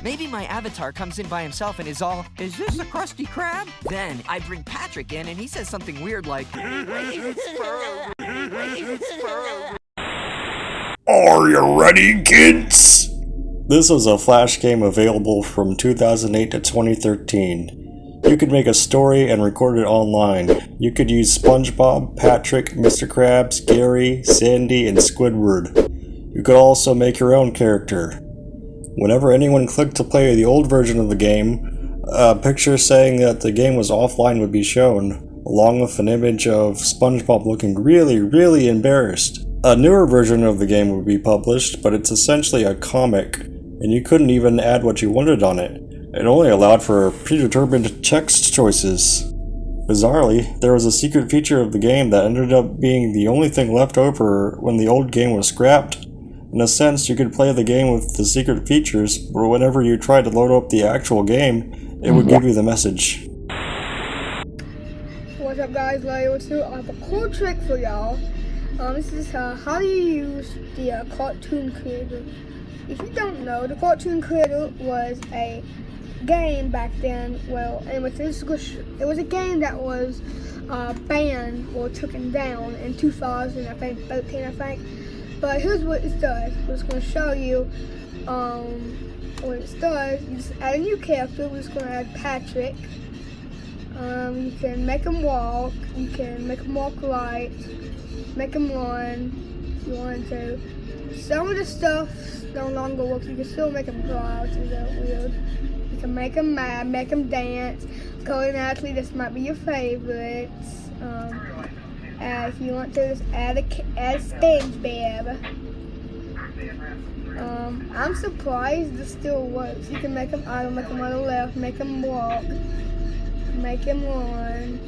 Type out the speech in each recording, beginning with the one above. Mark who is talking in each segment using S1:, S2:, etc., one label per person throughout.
S1: Maybe my avatar comes in by himself and is all, "Is this a Krusty Krab?" Then I bring Patrick in and he says something weird like,
S2: "Are you ready, kids?" This was a Flash game available from 2008 to 2013. You could make a story and record it online. You could use Spongebob, Patrick, Mr. Krabs, Gary, Sandy, and Squidward. You could also make your own character. Whenever anyone clicked to play the old version of the game, a picture saying that the game was offline would be shown, along with an image of Spongebob looking really embarrassed. A newer version of the game would be published, but it's essentially a comic, and you couldn't even add what you wanted on it. It only allowed for predetermined text choices. Bizarrely, there was a secret feature of the game that ended up being the only thing left over when the old game was scrapped. In a sense, you could play the game with the secret features, but whenever you tried to load up the actual game, it would give you the message.
S3: What's up guys, Larry02. I have a cool trick for y'all. This is how do you use the cartoon creator. If you don't know, the cartoon creator was a game back then. Well, it was a game that was banned or taken down in 2013, I think. But here's what it does. I'm just going to show you what it does. You just add a new character. We're just going to add Patrick. You can make him walk. You can make him walk right. Make him run if you want to. Some of the stuff no longer works. You can still make him cry, which is weird. You can make him mad, make him dance. Cody, naturally, this might be your favorites. If you want to, just add Spongebob. I'm surprised this still works. You can make him idle, make him on the left, make him walk, make him run,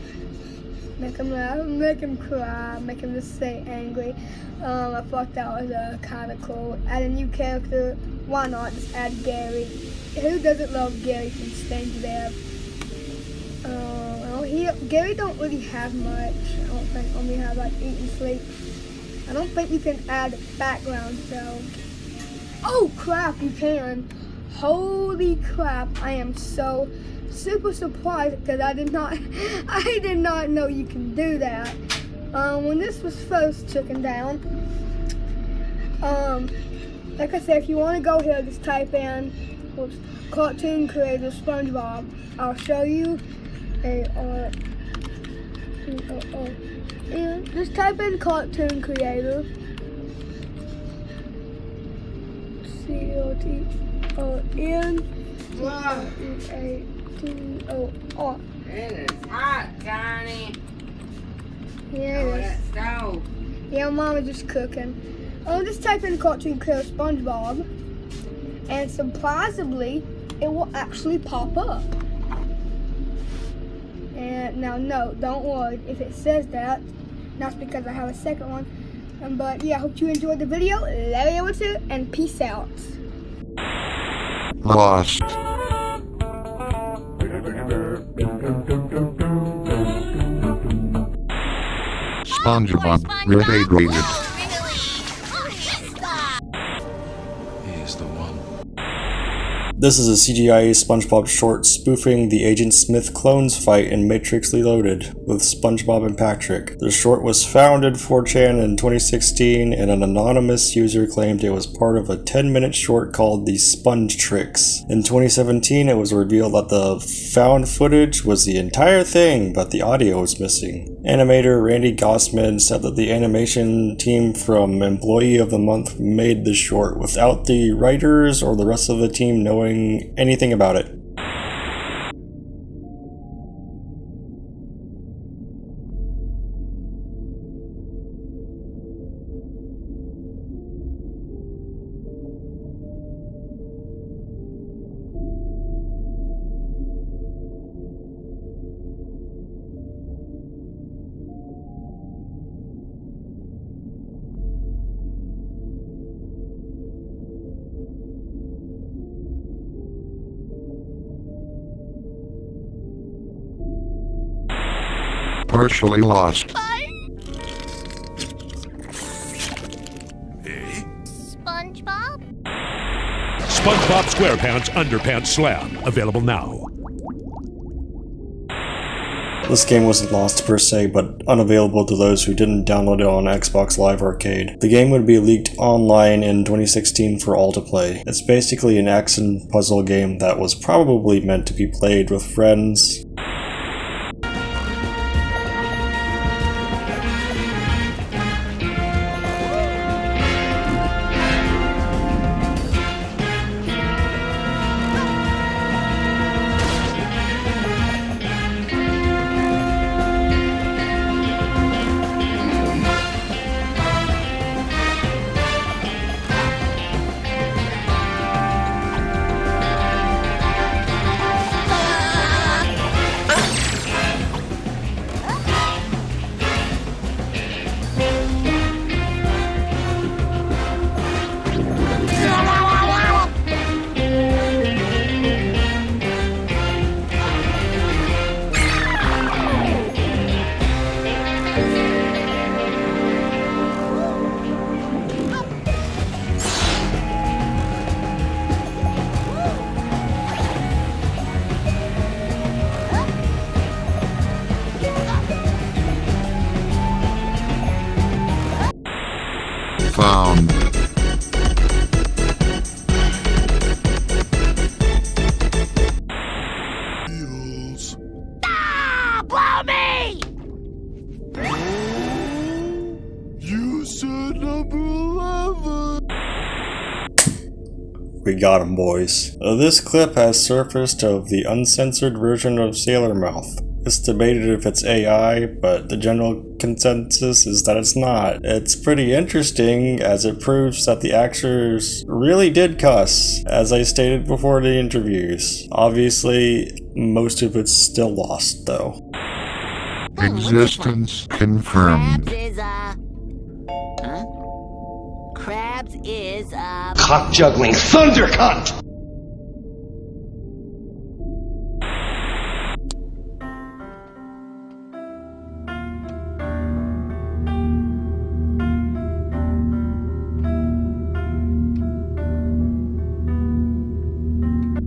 S3: make him laugh, make him cry, make him just say angry. I thought that was kind of cool. Add a new character. Why not just add Gary? Who doesn't love Gary from Spongebob? Gary don't really have much. I don't think. Only have like eat and sleep. I don't think you can add background though. Oh crap, you can. Holy crap, I am so super surprised because I did not know you can do that. When this was first taken down, like I said, if you want to go here, just type in cartoon creator Spongebob. I'll show you and just type in cartoon creator. COTONCREATOR.
S4: It is hot, Johnny.
S3: Yeah, it is.
S4: Stove.
S3: Yeah, Mom is just cooking. Just type in cartoon creator Spongebob, and surprisingly, it will actually pop up. And now, no, don't worry if it says that. That's because I have a second one. But yeah, I hope you enjoyed the video. Larry02, and peace out.
S5: Lost. Spongebob, rehydrated.
S6: He's the one.
S2: This is a CGI SpongeBob short spoofing the Agent Smith clones fight in Matrix Reloaded with SpongeBob and Patrick. The short was found in 4chan in 2016, and an anonymous user claimed it was part of a 10-minute short called The Sponge Tricks. In 2017, it was revealed that the found footage was the entire thing, but the audio was missing. Animator Randy Gossman said that the animation team from Employee of the Month made the short without the writers or the rest of the team knowing anything about it.
S5: Partially lost.
S6: Me?
S7: SpongeBob? SpongeBob SquarePants Underpants Slam. Available now.
S2: This game wasn't lost per se, but unavailable to those who didn't download it on Xbox Live Arcade. The game would be leaked online in 2016 for all to play. It's basically an action puzzle game that was probably meant to be played with friends.
S5: Found.
S8: Blow me!
S5: You said number 11.
S2: We got him, boys. This clip has surfaced of the uncensored version of Sailor Mouth. It's debated if it's AI, but the general consensus is that it's not. It's pretty interesting as it proves that the actors really did cuss, as I stated before the interviews. Obviously, most of it's still lost though.
S5: Existence confirmed.
S8: Crabs is,
S9: Cock juggling thunder cunt!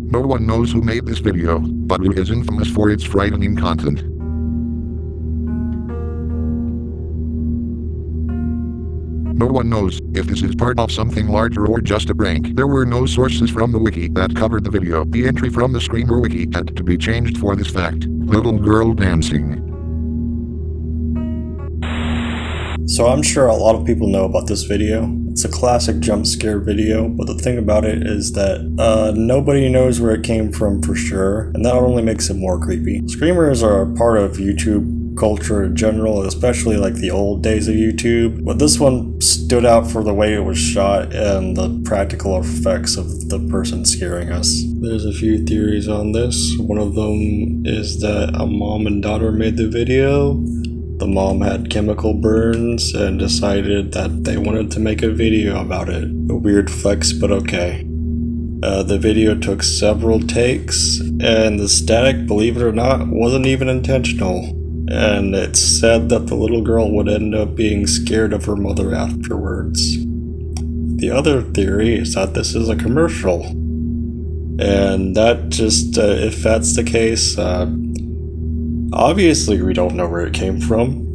S5: No one knows who made this video, but it is infamous for its frightening content. No one knows if this is part of something larger or just a prank. There were no sources from the wiki that covered the video. The entry from the Screamer wiki had to be changed for this fact. Little girl dancing.
S2: So I'm sure a lot of people know about this video. It's a classic jump scare video, but the thing about it is that nobody knows where it came from for sure, and that only makes it more creepy. Screamers are a part of YouTube culture in general, especially like the old days of YouTube, but this one stood out for the way it was shot and the practical effects of the person scaring us. There's a few theories on this. One of them is that a mom and daughter made the video. The mom had chemical burns and decided that they wanted to make a video about it. A weird flex, but okay. The video took several takes, and the static, believe it or not, wasn't even intentional. And it's said that the little girl would end up being scared of her mother afterwards. The other theory is that this is a commercial. And that just, if that's the case, obviously we don't know where it came from.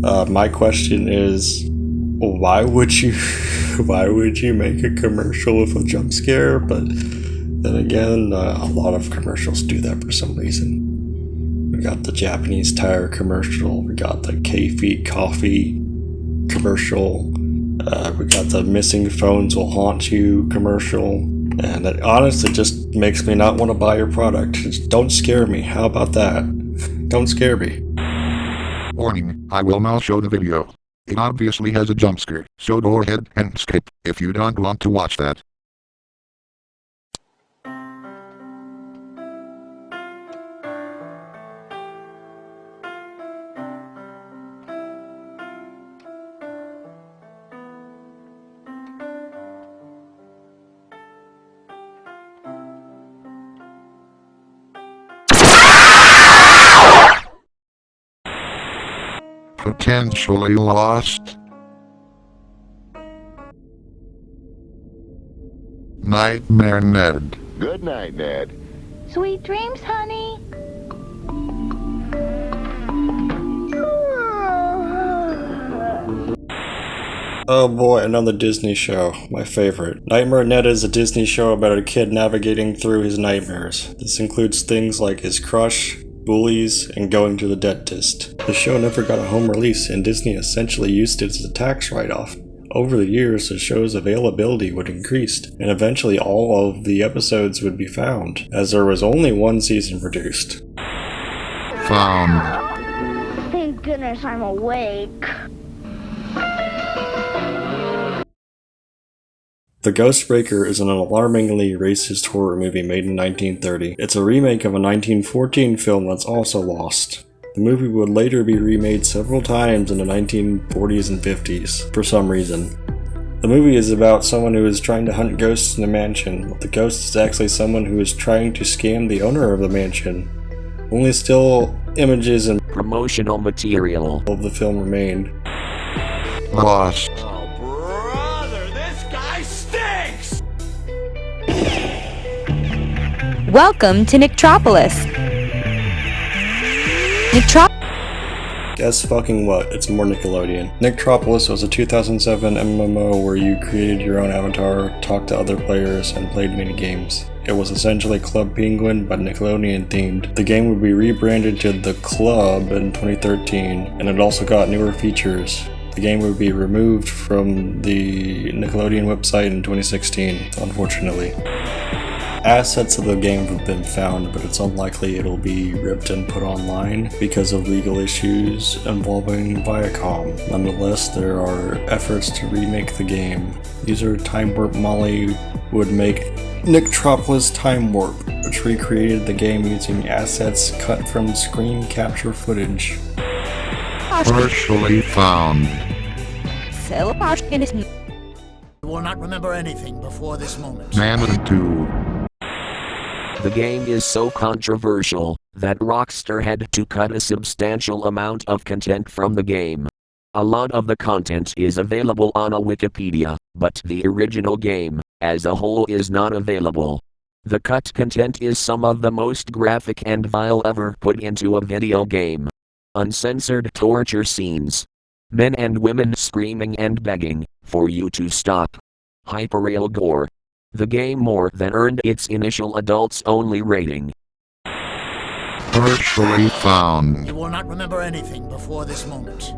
S2: My question is, why would you make a commercial with a jump scare? But then again, a lot of commercials do that for some reason. We got the Japanese tire commercial, we got the K-Feet coffee commercial, we got the missing phones will haunt you commercial, and it honestly just makes me not want to buy your product. Just don't scare me. How about that? Don't scare me.
S5: Warning, I will now show the video. It obviously has a jump scare, so go ahead and skip if you don't want to watch that. Potentially lost. Nightmare Ned.
S10: Good night, Ned.
S8: Sweet dreams, honey.
S2: Oh boy, another Disney show. My favorite. Nightmare Ned is a Disney show about a kid navigating through his nightmares. This includes things like his crush, bullies, and going to the dentist. The show never got a home release, and Disney essentially used it as a tax write-off. Over the years, the show's availability would increase, and eventually all of the episodes would be found, as there was only one season produced.
S5: Found.
S8: Thank goodness I'm awake.
S2: The Ghostbreaker is an alarmingly racist horror movie made in 1930. It's a remake of a 1914 film that's also lost. The movie would later be remade several times in the 1940s and 50s, for some reason. The movie is about someone who is trying to hunt ghosts in a mansion, but the ghost is actually someone who is trying to scam the owner of the mansion. Only still images and
S11: promotional material
S2: of the film remain.
S5: Lost.
S12: Welcome to Nicktropolis.
S2: Guess fucking what, it's more Nickelodeon. Nicktropolis was a 2007 MMO where you created your own avatar, talked to other players, and played minigames. It was essentially Club Penguin, but Nickelodeon themed. The game would be rebranded to The Club in 2013, and it also got newer features. The game would be removed from the Nickelodeon website in 2016, unfortunately. Assets of the game have been found, but it's unlikely it'll be ripped and put online because of legal issues involving Viacom. Nonetheless, there are efforts to remake the game. User Time Warp Molly would make Nicktropolis Time Warp, which recreated the game using assets cut from screen capture footage.
S5: Partially found.
S13: You will not remember anything before this moment.
S5: Manhunt 2.
S11: The game is so controversial that Rockstar had to cut a substantial amount of content from the game. A lot of the content is available on a Wikipedia, but the original game, as a whole, is not available. The cut content is some of the most graphic and vile ever put into a video game. Uncensored torture scenes. Men and women screaming and begging for you to stop. Hyperreal gore. The game more than earned its initial adults-only rating.
S5: Partially found.
S13: You will not remember anything before this moment.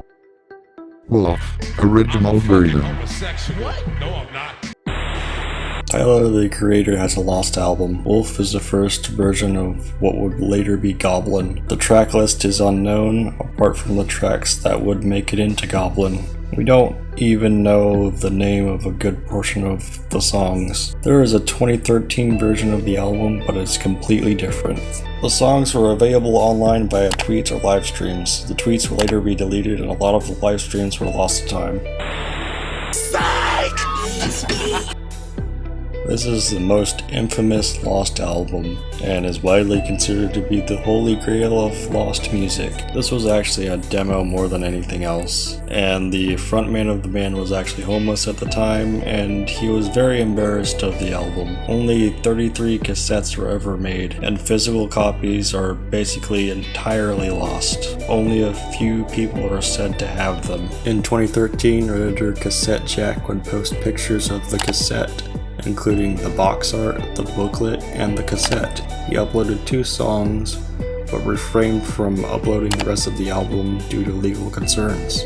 S5: Wolf. Original version.
S6: What? No, I'm not.
S2: Tyler, the creator, has a lost album. Wolf is the first version of what would later be Goblin. The track list is unknown, apart from the tracks that would make it into Goblin. We don't even know the name of a good portion of the songs. There is a 2013 version of the album, but it's completely different. The songs were available online via tweets or live streams. The tweets would later be deleted, and a lot of the live streams were lost to time. This is the most infamous lost album, and is widely considered to be the holy grail of lost music. This was actually a demo more than anything else, and the frontman of the band was actually homeless at the time, and he was very embarrassed of the album. Only 33 cassettes were ever made, and physical copies are basically entirely lost. Only a few people are said to have them. In 2013, Redditor Cassette Jack would post pictures of the cassette, including the box art, the booklet, and the cassette. He uploaded 2 songs, but refrained from uploading the rest of the album due to legal concerns.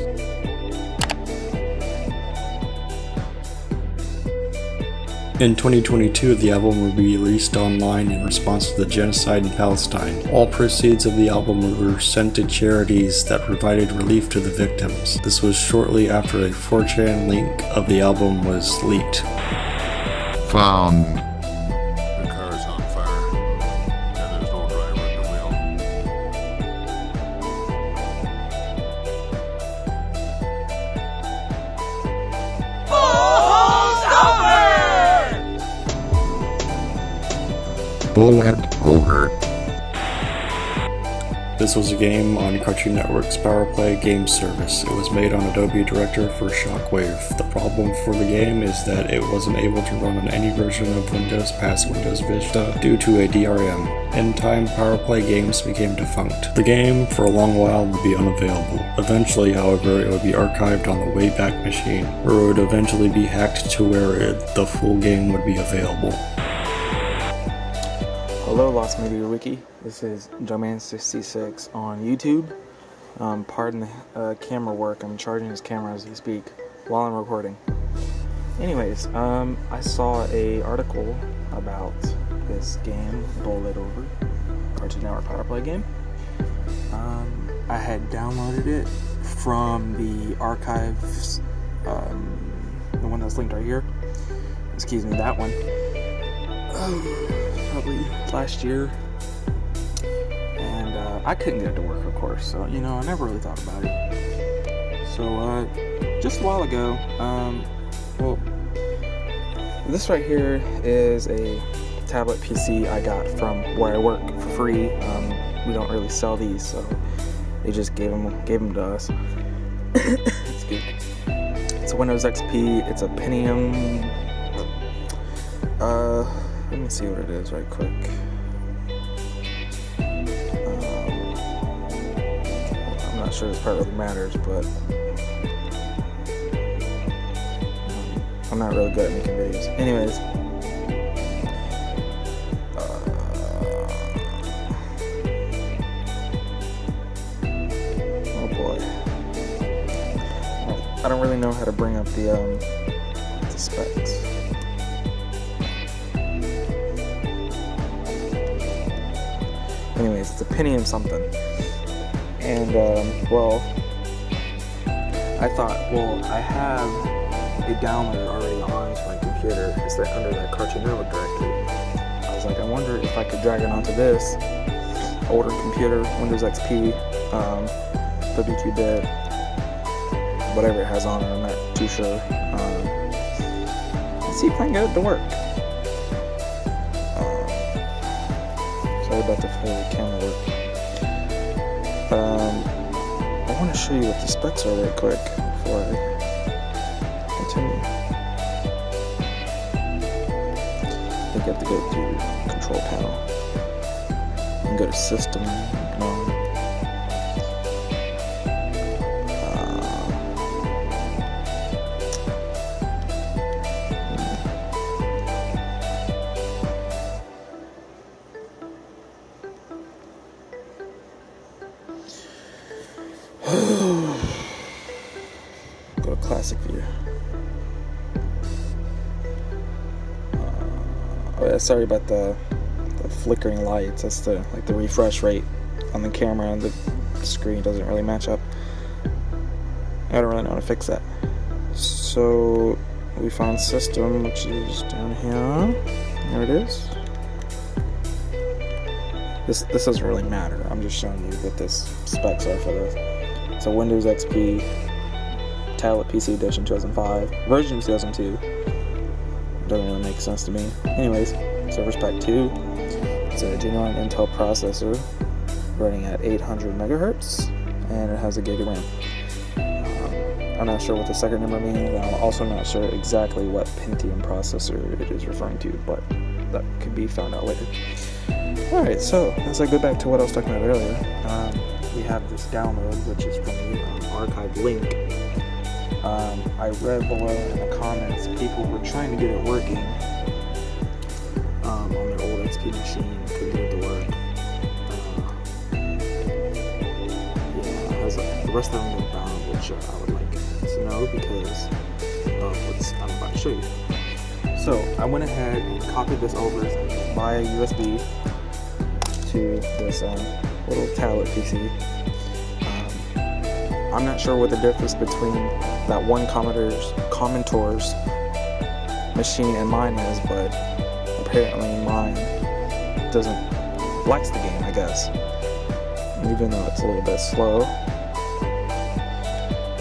S2: In 2022, the album will be released online in response to the genocide in Palestine. All proceeds of the album were sent to charities that provided relief to the victims. This was shortly after a 4chan link of the album was leaked.
S5: Found.
S10: The car's on fire, and there's no driver at the wheel.
S5: Bullhead over.
S2: This was a game on Cartoon Network's PowerPlay game service. It was made on Adobe Director for Shockwave. The problem for the game is that it wasn't able to run on any version of Windows past Windows Vista due to a DRM. In time, PowerPlay games became defunct. The game, for a long while, would be unavailable. Eventually, however, it would be archived on the Wayback Machine, where it would eventually be hacked to where the full game would be available.
S14: Hello, Lost Media Wiki. This is Jumpman66 on YouTube. Pardon the camera work. I'm charging this camera as we speak while I'm recording. Anyways, I saw a article about this game, Bullet Over, Cartoon Network PowerPlay game. I had downloaded it from the archives, the one that's linked right here. Excuse me, that one. Probably last year, and I couldn't get it to work, of course, so I never really thought about it. So just a while ago, well, this right here is a tablet PC I got from where I work for free. We don't really sell these, so they just gave them to us. Excuse me. It's a Windows XP. It's a Pentium. Let me see what it is right quick. I'm not sure this part really matters, but I'm not really good at making videos. Anyways, oh boy, I don't really know how to bring up the specs. Anyways, it's a Pentium something, and well, I thought, well, I have it downloaded already onto my computer. It's under that Cartoon Network directory. I was like, I wonder if I could drag it onto this older computer, Windows XP, 32-bit, whatever it has on it. I'm not too sure. Let's see if I can get it to work. Sorry about the camera work. I want to show you what the specs are real quick before I continue. I think you have to go to Control Panel and go to System. Go to Classic View. Oh yeah, sorry about the flickering lights. That's the refresh rate on the camera, and the screen doesn't really match up. I don't really know how to fix that. So we found System, which is down here. There it is. This doesn't really matter. I'm just showing you what this specs are for this. It's a Windows XP tablet PC edition 2005, version 2002. Doesn't really make sense to me. Anyways, Service Pack 2. It's a genuine Intel processor running at 800 megahertz, and it has a gig of RAM. I'm not sure what the second number means, and I'm also not sure exactly what Pentium processor it is referring to, but that could be found out later. Alright, so as I go back to what I was talking about earlier, we have this download, which is from the archived link. I read below in the comments, people were trying to get it working on their old XP machine, couldn't get it to work. Yeah, it has the rest of them are bound, which I would like to know because of what I'm about to show you. So I went ahead and copied this over via USB to this little tablet PC. I'm not sure what the difference between that one commentor's machine and mine is, but apparently mine likes the game, I guess, even though it's a little bit slow.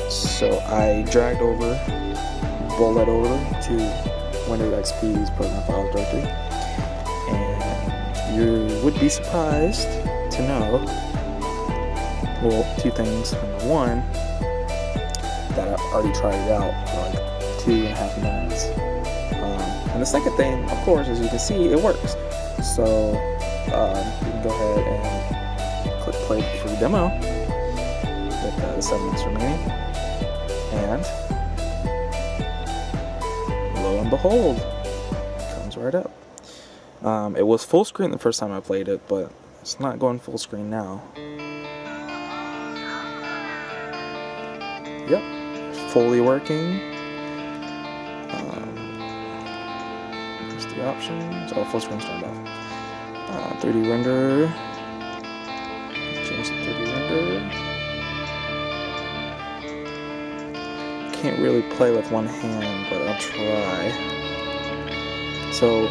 S14: So I dragged Bullet over to Windows XP's Program Files directory, and you would be surprised to know Well, two things. Number one, that I already tried it out for like 2.5 minutes. And the second thing, of course, as you can see, it works. So you can go ahead and click play for the demo with the 7 minutes remaining. And lo and behold, it comes right up. It was full screen the first time I played it, but it's not going full screen now. Yep, fully working. Just the options. Oh, full screen turned off. 3D render. Change the 3D render. Can't really play with one hand, but I'll try. So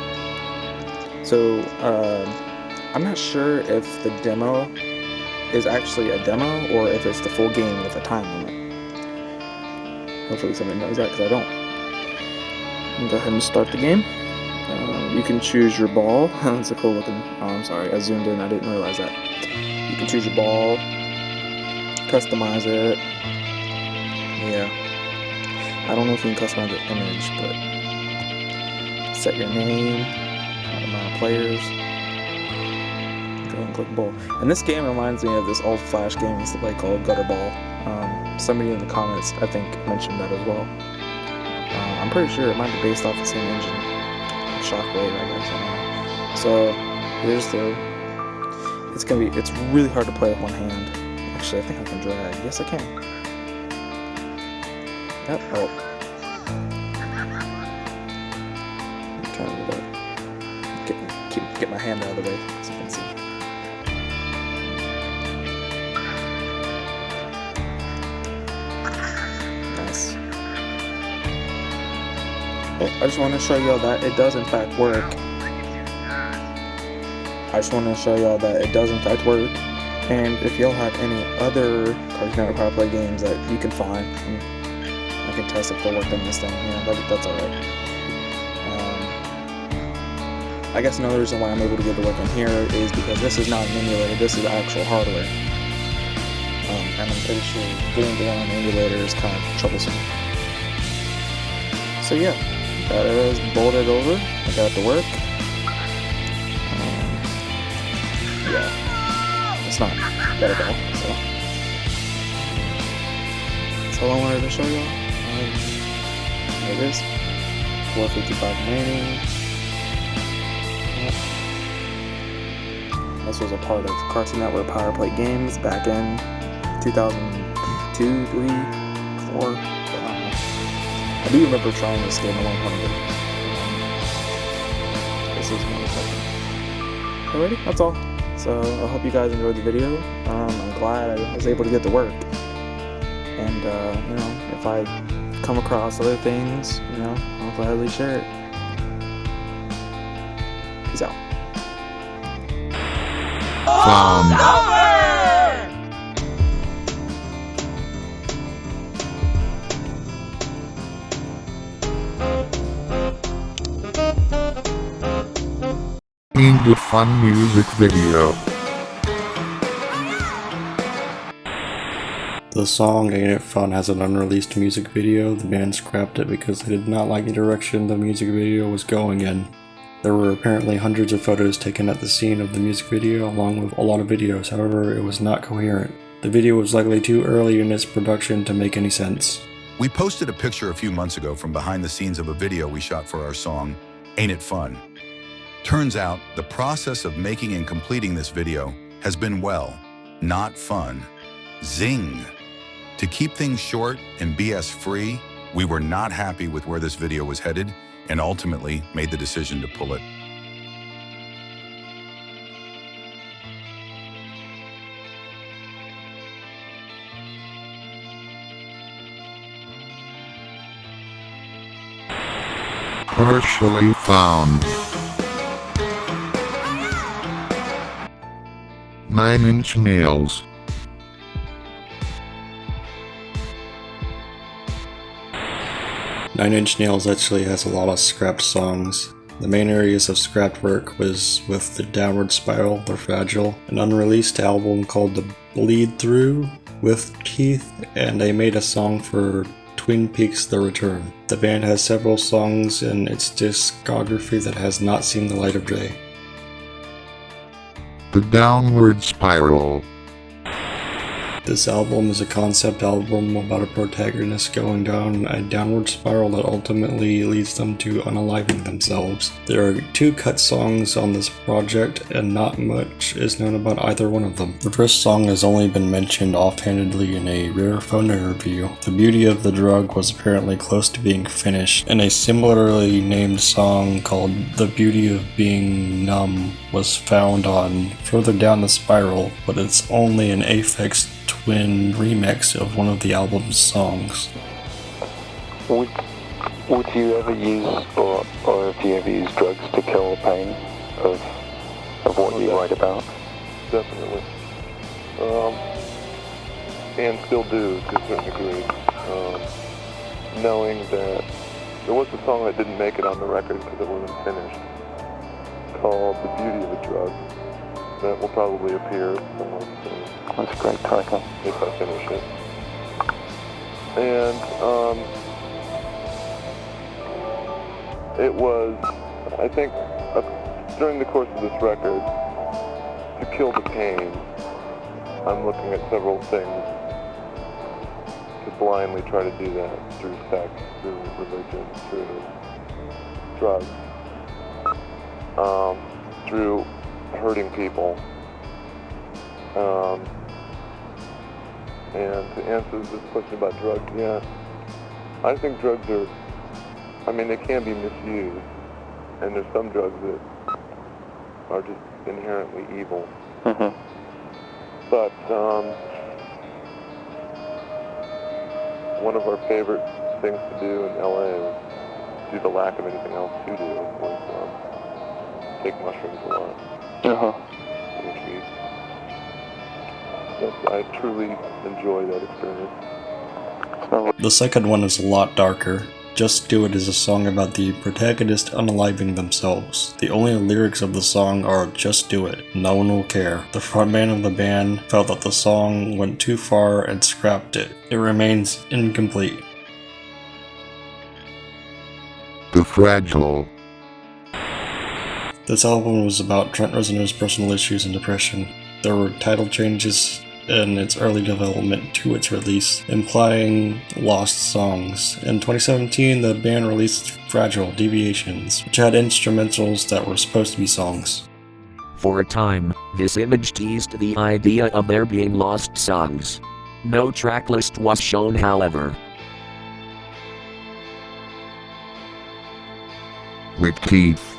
S14: I'm not sure if the demo is actually a demo or if it's the full game with a time limit. Hopefully somebody knows that, because I don't. Go ahead and start the game. You can choose your ball. That's a cool looking. Oh, I'm sorry, I zoomed in. I didn't realize that. You can choose your ball, customize it. Yeah, I don't know if you can customize the image, but set your name, amount of players. Go and click ball. And this game reminds me of this old Flash game I used to play called Gutter Ball. Somebody in the comments, I think, mentioned that as well. I'm pretty sure it might be based off the same engine. Shockwave, I guess. I don't know. So here's the. It's really hard to play with one hand. Actually, I think I can drag. Yes, I can. Yep. Oh. I'm trying to get my hand out of the way so you can see. Nice. Oh, I just want to show y'all that it does in fact work. And if y'all have any other Cartoon Network Power Play games that you can find, I can test if they'll work on this thing. That's alright. I guess another reason why I'm able to get the work on here is because this is not an emulator, this is actual hardware. And I'm pretty sure getting down an emulator is kind of troublesome. So yeah, that is bolted over. I got the work. Yeah, it's not bad at all. So that's all I wanted to show y'all. There it is. 455 remaining. This was a part of Cartoon Network Power Play games back in 2002, 3, 4. I do remember trying this game at one point. This is motherfucking. Alrighty, that's all. So I hope you guys enjoyed the video. I'm glad I was able to get to work. And if I come across other things, I'll gladly share it. Peace out.
S5: The fun music video.
S2: The song Ain't It Fun has an unreleased music video. The band scrapped it because they did not like the direction the music video was going in. There were apparently hundreds of photos taken at the scene of the music video along with a lot of videos, however it was not coherent. The video was likely too early in its production to make any sense.
S15: We posted a picture a few months ago from behind the scenes of a video we shot for our song, Ain't It Fun? Turns out, the process of making and completing this video has been, well, not fun. Zing! To keep things short and BS-free, we were not happy with where this video was headed and ultimately made the decision to pull it.
S5: Partially found. 9-inch nails.
S2: Nine Inch Nails actually has a lot of scrapped songs. The main areas of scrapped work was with The Downward Spiral, The Fragile, an unreleased album called The Bleed Through, With Teeth, and they made a song for Twin Peaks The Return. The band has several songs in its discography that has not seen the light of day.
S5: The Downward Spiral.
S2: This album is a concept album about a protagonist going down a downward spiral that ultimately leads them to unaliving themselves. There are 2 cut songs on this project, and not much is known about either one of them. The first song has only been mentioned offhandedly in a rare phone interview. The Beauty of the Drug was apparently close to being finished, and a similarly named song called The Beauty of Being Numb was found on Further Down the Spiral, but it's only an Aphex Twin remix of one of the album's songs.
S16: Would you ever use, or have you ever used drugs to kill the pain of what you write about?
S10: Definitely. And still do to a certain degree. Knowing that there was a song that didn't make it on the record because it wasn't finished, called The Beauty of the Drug. That will probably appear somewhere soon.
S16: That's a great title.
S10: If I finish it. And it was, I think, during the course of this record, to kill the pain, I'm looking at several things to blindly try to do that through sex, through religion, through drugs, through hurting people. And to answer this question about drugs, yeah, I think drugs are, they can be misused, and there's some drugs that are just inherently evil.
S16: Mm-hmm.
S10: But one of our favorite things to do in LA, due to lack of anything else to do, was take mushrooms a lot. I truly enjoy that experience.
S2: The second one is a lot darker. Just Do It is a song about the protagonist unaliving themselves. The only lyrics of the song are "Just do it, no one will care." The frontman of the band felt that the song went too far and scrapped it. It remains incomplete.
S5: The Fragile.
S2: This album was about Trent Reznor's personal issues and depression. There were title changes in its early development to its release, implying lost songs. In 2017, the band released Fragile Deviations, which had instrumentals that were supposed to be songs.
S11: For a time, this image teased the idea of there being lost songs. No tracklist was shown, however.
S5: With Teeth.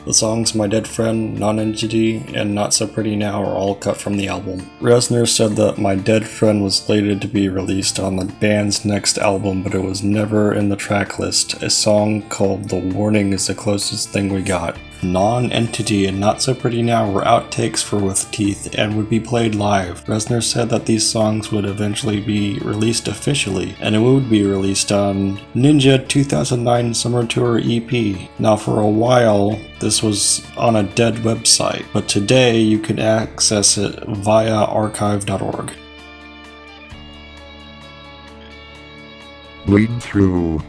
S2: The songs My Dead Friend, Non-Entity, and Not So Pretty Now are all cut from the album. Reznor said that My Dead Friend was slated to be released on the band's next album, but it was never in the track list. A song called The Warning is the closest thing we got. Non-Entity and Not So Pretty Now were outtakes for With Teeth and would be played live. Reznor said that these songs would eventually be released officially, and it would be released on Ninja 2009 Summer Tour EP. Now for a while, this was on a dead website, but today you can access it via archive.org.
S5: Bleed Through.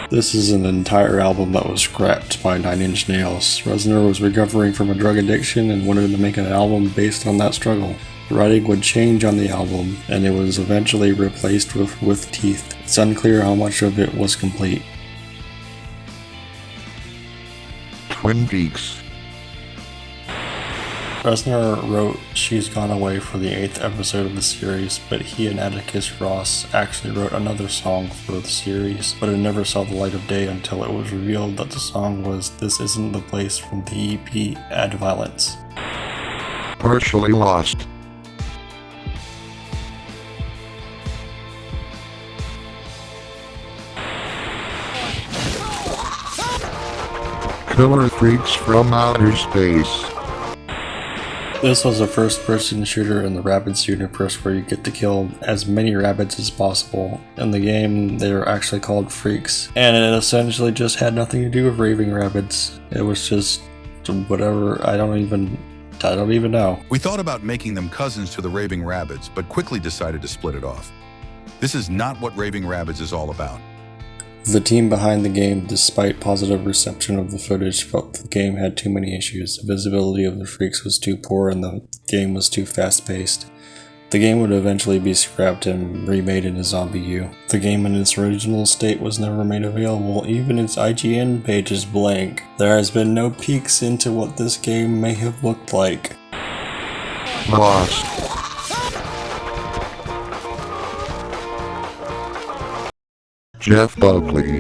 S2: This is an entire album that was scrapped by Nine Inch Nails. Reznor was recovering from a drug addiction and wanted to make an album based on that struggle. The writing would change on the album, and it was eventually replaced with Teeth. It's unclear how much of it was complete.
S5: Twin Peaks.
S2: Reznor wrote She's Gone Away for the 8th episode of the series, but he and Atticus Ross actually wrote another song for the series, but it never saw the light of day until it was revealed that the song was This Isn't the Place from the EP Add Violence.
S5: Partially Lost. Killer Freaks from Outer Space.
S2: This was a first-person shooter in the Rabbids universe where you get to kill as many rabbits as possible. In the game, they are actually called freaks, and it essentially just had nothing to do with raving rabbits. It was just whatever. I don't even I don't even know.
S15: We thought about making them cousins to the Raving Rabbids, but quickly decided to split it off. This is not what Raving Rabbids is all about.
S2: The team behind the game, despite positive reception of the footage, felt the game had too many issues. The visibility of the freaks was too poor and the game was too fast-paced. The game would eventually be scrapped and remade into Zombie U. The game in its original state was never made available, even its IGN page is blank. There has been no peeks into what this game may have looked like.
S5: Lost. Jeff Buckley.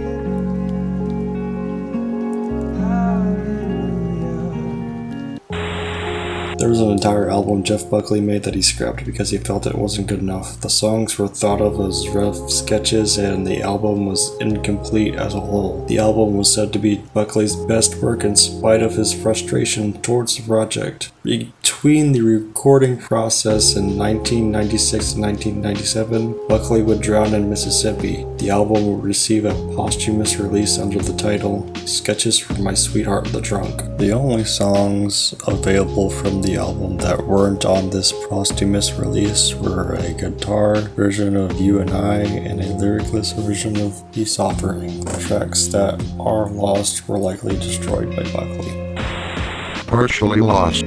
S2: There was an entire album Jeff Buckley made that he scrapped because he felt it wasn't good enough. The songs were thought of as rough sketches and the album was incomplete as a whole. The album was said to be Buckley's best work in spite of his frustration towards the project. Between the recording process in 1996 and 1997, Buckley would drown in Mississippi. The album would receive a posthumous release under the title Sketches from My Sweetheart the Drunk. The only songs available from the album that weren't on this posthumous release were a guitar version of You and I and a lyricless version of Peace Offering. The tracks that are lost were likely destroyed by Buckley.
S5: Partially lost.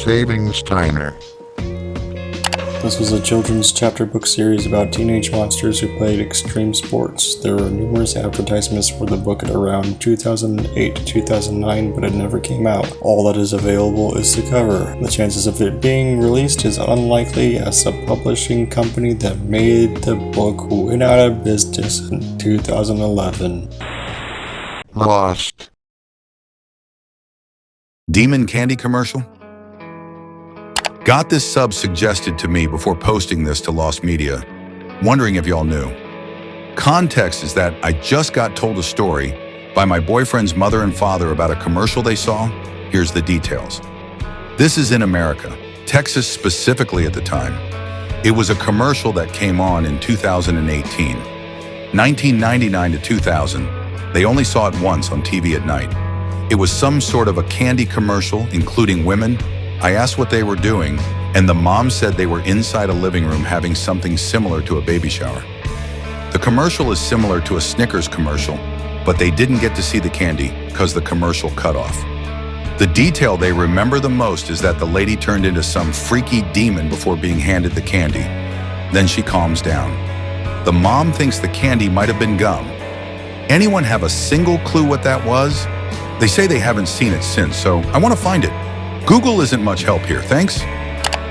S5: Saving Steiner.
S2: This was a children's chapter book series about teenage monsters who played extreme sports. There were numerous advertisements for the book at around 2008 to 2009, but it never came out. All that is available is the cover. The chances of it being released is unlikely, as the publishing company that made the book went out of business in 2011.
S5: Lost.
S15: Demon candy commercial? Got this sub suggested to me before posting this to Lost Media, wondering if y'all knew. Context is that I just got told a story by my boyfriend's mother and father about a commercial they saw. Here's the details. This is in America, Texas specifically at the time. It was a commercial that came on in 2018. 1999 to 2000, they only saw it once on TV at night. It was some sort of a candy commercial, including women. I asked what they were doing, and the mom said they were inside a living room having something similar to a baby shower. The commercial is similar to a Snickers commercial, but they didn't get to see the candy because the commercial cut off. The detail they remember the most is that the lady turned into some freaky demon before being handed the candy. Then she calms down. The mom thinks the candy might have been gum. Anyone have a single clue what that was? They say they haven't seen it since, so I want to find it. Google isn't much help here, thanks.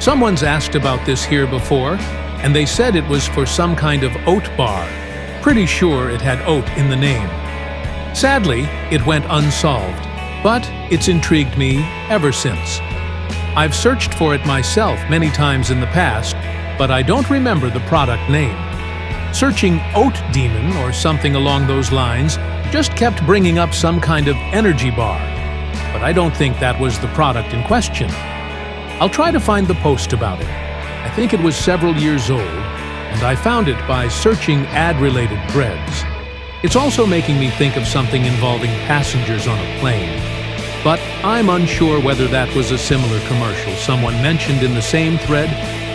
S17: Someone's asked about this here before, and they said it was for some kind of oat bar. Pretty sure it had oat in the name. Sadly, it went unsolved, but it's intrigued me ever since. I've searched for it myself many times in the past, but I don't remember the product name. Searching Oat Demon or something along those lines just kept bringing up some kind of energy bar. But I don't think that was the product in question. I'll try to find the post about it. I think it was several years old, and I found it by searching ad-related threads. It's also making me think of something involving passengers on a plane. But I'm unsure whether that was a similar commercial someone mentioned in the same thread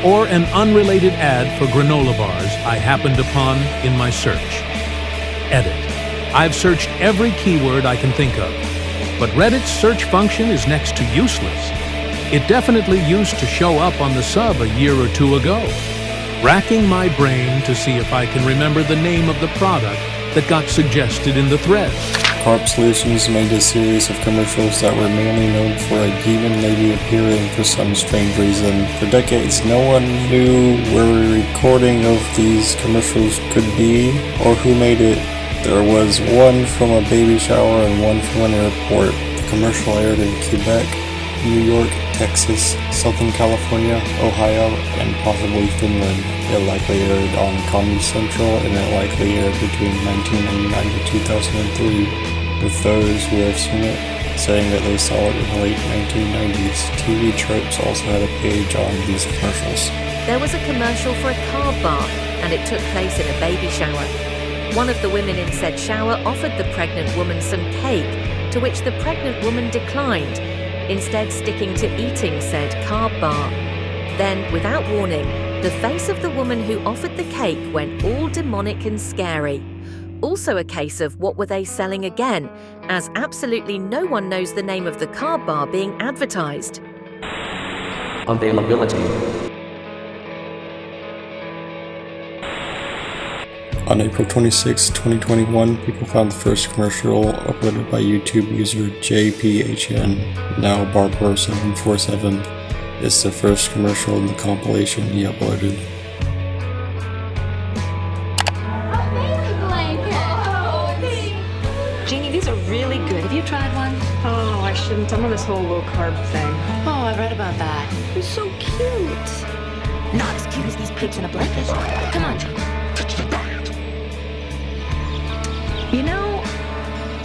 S17: or an unrelated ad for granola bars I happened upon in my search. Edit. I've searched every keyword I can think of. But Reddit's search function is next to useless. It definitely used to show up on the sub a year or two ago. Racking my brain to see if I can remember the name of the product that got suggested in the thread.
S2: Carb Solutions made a series of commercials that were mainly known for a demon lady appearing for some strange reason. For decades, no one knew where a recording of these commercials could be or who made it. There was one from a baby shower and one from an airport. The commercial aired in Quebec, New York, Texas, Southern California, Ohio, and possibly Finland. It likely aired on Comedy Central, and it likely aired between 1999 to 2003, with those who have seen it saying that they saw it in the late 1990s. TV Tropes also had a page on these commercials.
S18: There was a commercial for a carb bar, and it took place in a baby shower. One of the women in said shower offered the pregnant woman some cake, to which the pregnant woman declined, instead sticking to eating said carb bar. Then, without warning, the face of the woman who offered the cake went all demonic and scary. Also a case of what were they selling again, as absolutely no one knows the name of the carb bar being advertised.
S11: Availability.
S2: On April 26, 2021, people found the first commercial uploaded by YouTube user JPHN, now Barbaro747. It's the first commercial in the compilation he uploaded.
S19: Jeannie, these are really good. Have you tried one? Oh, I shouldn't. I'm on this whole low carb thing. Oh, I read about that. They're so cute. Not as cute as these pigs in a blanket. Come on, Jeannie.
S5: It's the diet.
S19: You know,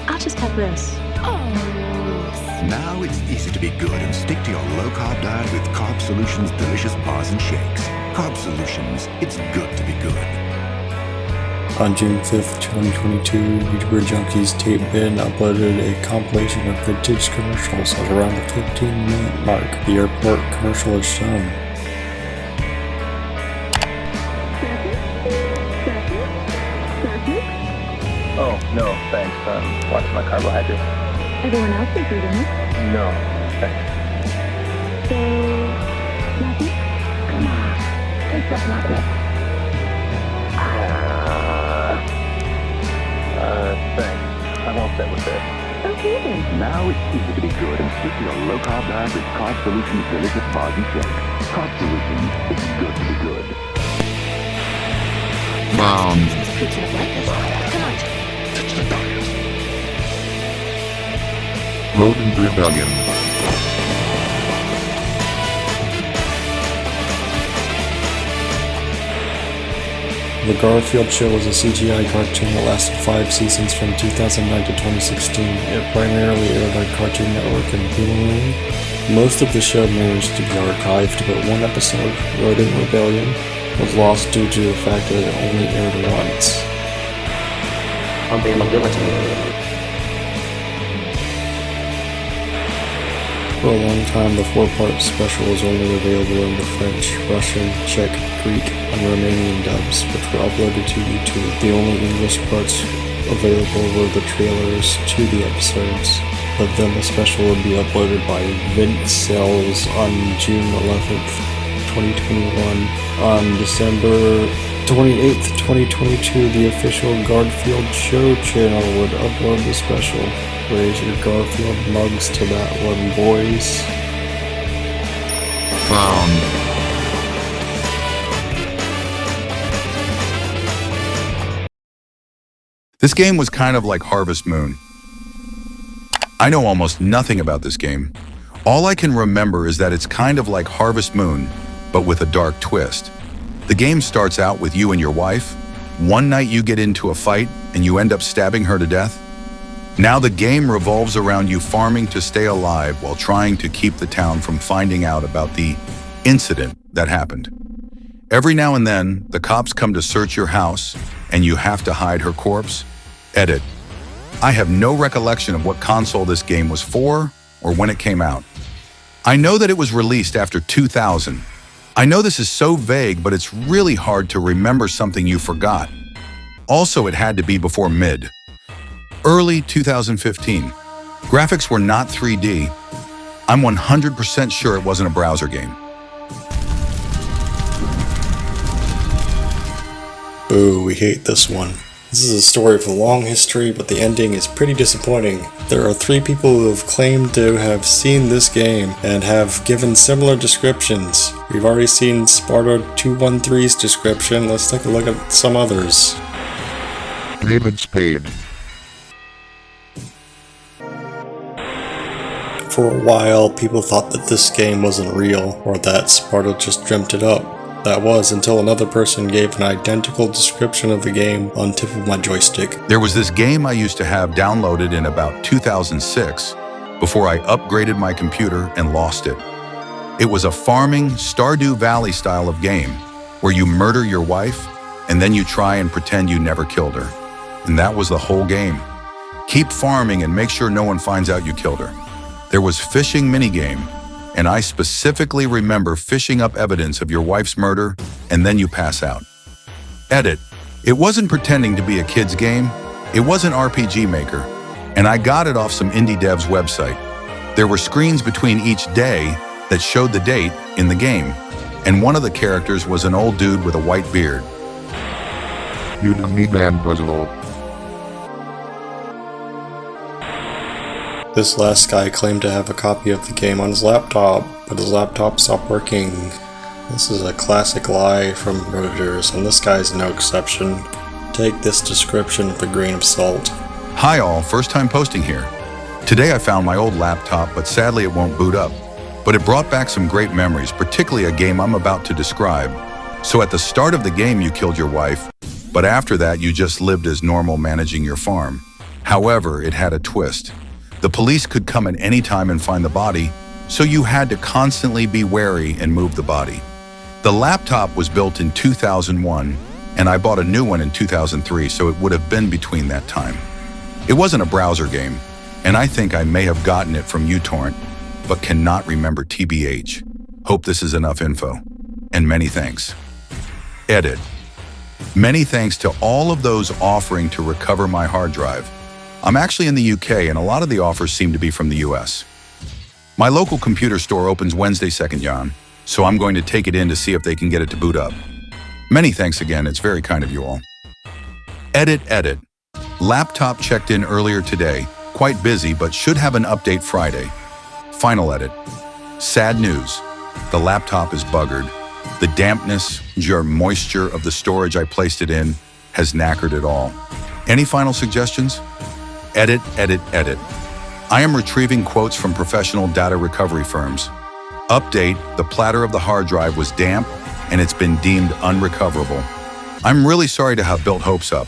S19: I'll just have this. Oh.
S20: Now it's easy to be good and stick to your low-carb diet with Carb Solutions' delicious bars and shakes. Carb Solutions, it's good to be good.
S2: On June 5th, 2022, YouTuber Junkies Tape Bin uploaded a compilation of vintage commercials at around the 15-minute mark. The airport commercial is shown.
S16: Oh, no, thanks. I'm watching my carbohydrates.
S8: Everyone else is eating it.
S16: No, thanks.
S8: So, nothing? Come on. Take something like that.
S16: Thanks. I'm all set with this.
S8: Okay then.
S20: Now it's easy to be good and stick to your low-carb diet with Carb Solutions' delicious bars and shakes. Carb Solutions, it's good to be good.
S19: Come on, Jeannie.
S5: It's the diet. Rodent Rebellion.
S2: The Garfield Show was a CGI cartoon that lasted 5 seasons from 2009 to 2016. It primarily aired on Cartoon Network and Hulu. Most of the show managed to be archived, but one episode, Rodent Rebellion, was lost due to the fact that it only aired once.
S11: Availability.
S2: For a long time, the 4-part special was only available in the French, Russian, Czech, Greek, and Romanian dubs, which were uploaded to YouTube. The only English parts available were the trailers to the episodes, but then the special would be uploaded by Vince Sells on June 11th, 2021. On December 28th, 2022, the official Garfield Show channel would upload the special. Raise your Garfield mugs to that one, boys.
S15: This game was kind of like Harvest Moon. I know almost nothing about this game. All I can remember is that it's kind of like Harvest Moon, but with a dark twist. The game starts out with you and your wife. One night you get into a fight and you end up stabbing her to death. Now the game revolves around you farming to stay alive while trying to keep the town from finding out about the incident that happened. Every now and then, the cops come to search your house and you have to hide her corpse. Edit. I have no recollection of what console this game was for or when it came out. I know that it was released after 2000. I know this is so vague, but it's really hard to remember something you forgot. Also, it had to be before mid. Early 2015. Graphics were not 3D. I'm 100% sure it wasn't a browser game.
S2: Boo, we hate this one. This is a story with a long history, but the ending is pretty disappointing. There are 3 people who have claimed to have seen this game and have given similar descriptions. We've already seen Sparta213's description. Let's take a look at some others.
S5: David Spade.
S2: For a while, people thought that this game wasn't real, or that Sparta just dreamt it up. That was until another person gave an identical description of the game on tip of my joystick.
S15: There was this game I used to have downloaded in about 2006 before I upgraded my computer and lost it. It was a farming Stardew Valley style of game where you murder your wife and then you try and pretend you never killed her. And that was the whole game. Keep farming and make sure no one finds out you killed her. There was fishing minigame, and I specifically remember fishing up evidence of your wife's murder, and then you pass out. Edit. It wasn't pretending to be a kid's game. It was an RPG maker, and I got it off some indie dev's website. There were screens between each day that showed the date in the game, and one of the characters was an old dude with a white beard.
S5: You don't need bamboozle.
S2: This last guy claimed to have a copy of the game on his laptop, but his laptop stopped working. This is a classic lie from Redditors, and this guy's no exception. Take this description with a grain of salt.
S15: Hi all, first time posting here. Today I found my old laptop, but sadly it won't boot up. But it brought back some great memories, particularly a game I'm about to describe. So at the start of the game you killed your wife, but after that you just lived as normal managing your farm. However, it had a twist. The police could come at any time and find the body, so you had to constantly be wary and move the body. The laptop was built in 2001, and I bought a new one in 2003, so it would have been between that time. It wasn't a browser game, and I think I may have gotten it from uTorrent, but cannot remember TBH. Hope this is enough info. And many thanks. Edit. Many thanks to all of those offering to recover my hard drive. I'm actually in the UK, and a lot of the offers seem to be from the US. My local computer store opens Wednesday 2nd, Jan, so I'm going to take it in to see if they can get it to boot up. Many thanks again, it's very kind of you all. Edit. Laptop checked in earlier today, quite busy, but should have an update Friday. Final edit. Sad news, the laptop is buggered. The dampness, moisture of the storage I placed it in has knackered it all. Any final suggestions? Edit. I am retrieving quotes from professional data recovery firms. Update, the platter of the hard drive was damp and it's been deemed unrecoverable. I'm really sorry to have built hopes up.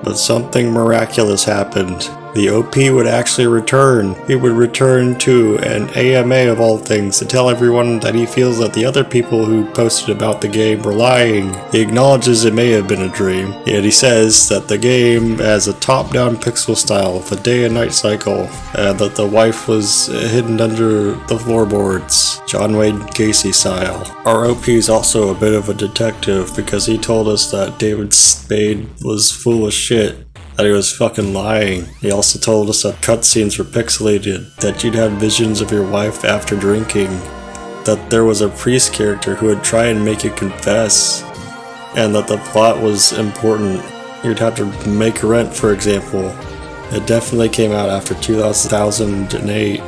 S2: But something miraculous happened. The OP would actually return. He would return to an AMA of all things to tell everyone that he feels that the other people who posted about the game were lying. He acknowledges it may have been a dream, yet he says that the game has a top-down pixel style with a day and night cycle, and that the wife was hidden under the floorboards, John Wayne Gacy style. Our OP is also a bit of a detective because he told us that David Spade was full of shit. That he was fucking lying. He also told us that cutscenes were pixelated, that you'd have visions of your wife after drinking, that there was a priest character who would try and make you confess, and that the plot was important. You'd have to make rent, for example. It definitely came out after 2008.